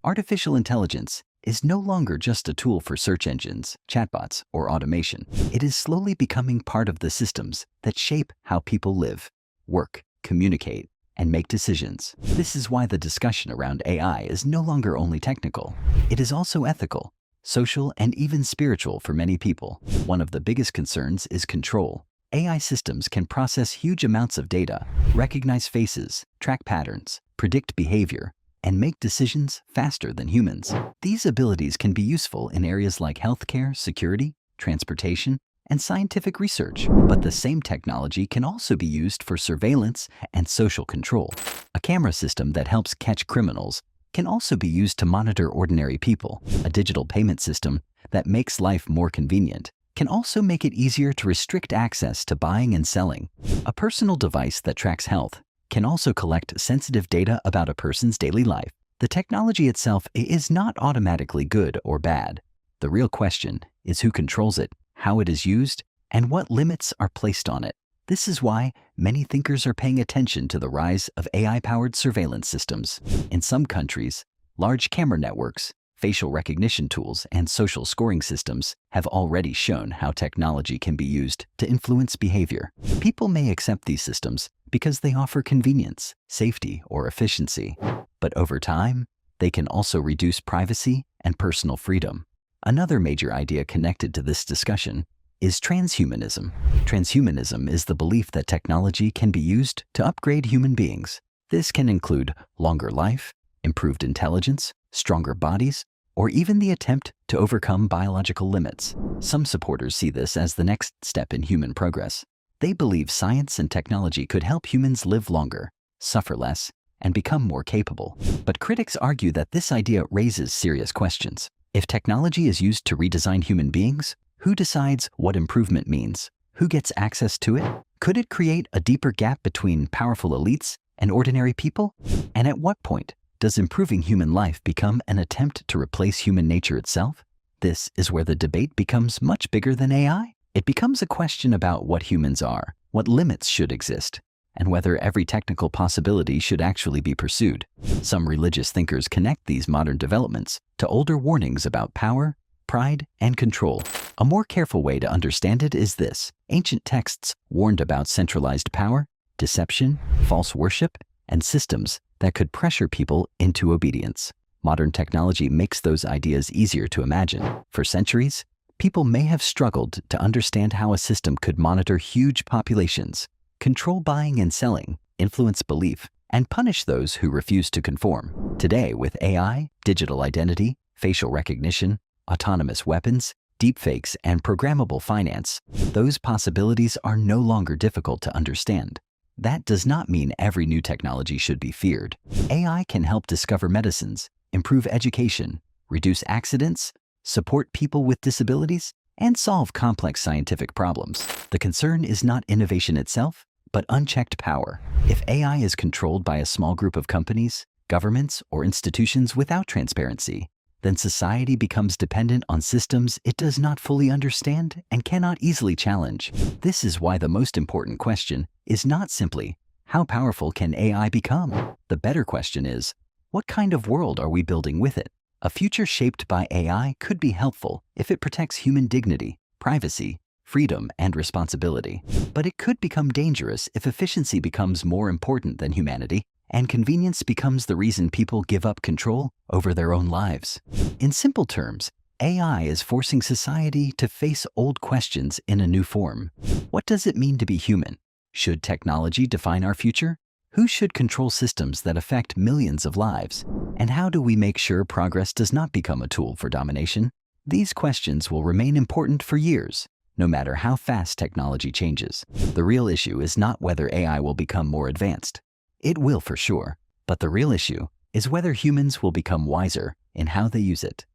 Artificial intelligence is no longer just a tool for search engines, chatbots, or automation. It is slowly becoming part of the systems that shape how people live, work, communicate, and make decisions. This is why the discussion around AI is no longer only technical. It is also ethical, social, and even spiritual for many people. One of the biggest concerns is control. AI systems can process huge amounts of data, recognize faces, track patterns, predict behavior, and make decisions faster than humans. These abilities can be useful in areas like healthcare, security, transportation, and scientific research. But the same technology can also be used for surveillance and social control. A camera system that helps catch criminals can also be used to monitor ordinary people. A digital payment system that makes life more convenient can also make it easier to restrict access to buying and selling. A personal device that tracks health can also collect sensitive data about a person's daily life. The technology itself is not automatically good or bad. The real question is who controls it, how it is used, and what limits are placed on it. This is why many thinkers are paying attention to the rise of AI-powered surveillance systems. In some countries, large camera networks, facial recognition tools, and social scoring systems have already shown how technology can be used to influence behavior. People may accept these systems because they offer convenience, safety, or efficiency. But over time, they can also reduce privacy and personal freedom. Another major idea connected to this discussion is transhumanism. Transhumanism is the belief that technology can be used to upgrade human beings. This can include longer life, improved intelligence, stronger bodies, or even the attempt to overcome biological limits. Some supporters see this as the next step in human progress. They believe science and technology could help humans live longer, suffer less, and become more capable. But critics argue that this idea raises serious questions. If technology is used to redesign human beings, who decides what improvement means? Who gets access to it? Could it create a deeper gap between powerful elites and ordinary people? And at what point does improving human life become an attempt to replace human nature itself? This is where the debate becomes much bigger than AI. It becomes a question about what humans are, what limits should exist, and whether every technical possibility should actually be pursued. Some religious thinkers connect these modern developments to older warnings about power, pride, and control. A more careful way to understand it is this: ancient texts warned about centralized power, deception, false worship, and systems that could pressure people into obedience. Modern technology makes those ideas easier to imagine. For centuries, people may have struggled to understand how a system could monitor huge populations, control buying and selling, influence belief, and punish those who refuse to conform. Today, with AI, digital identity, facial recognition, autonomous weapons, deepfakes, and programmable finance, those possibilities are no longer difficult to understand. That does not mean every new technology should be feared. AI can help discover medicines, improve education, reduce accidents, support people with disabilities, and solve complex scientific problems. The concern is not innovation itself, but unchecked power. If AI is controlled by a small group of companies, governments, or institutions without transparency, then society becomes dependent on systems it does not fully understand and cannot easily challenge. This is why the most important question is not simply, how powerful can AI become? The better question is, what kind of world are we building with it? A future shaped by AI could be helpful if it protects human dignity, privacy, freedom, and responsibility. But it could become dangerous if efficiency becomes more important than humanity, and convenience becomes the reason people give up control over their own lives. In simple terms, AI is forcing society to face old questions in a new form. What does it mean to be human? Should technology define our future? Who should control systems that affect millions of lives? And how do we make sure progress does not become a tool for domination? These questions will remain important for years, no matter how fast technology changes. The real issue is not whether AI will become more advanced. It will for sure, but the real issue is whether humans will become wiser in how they use it.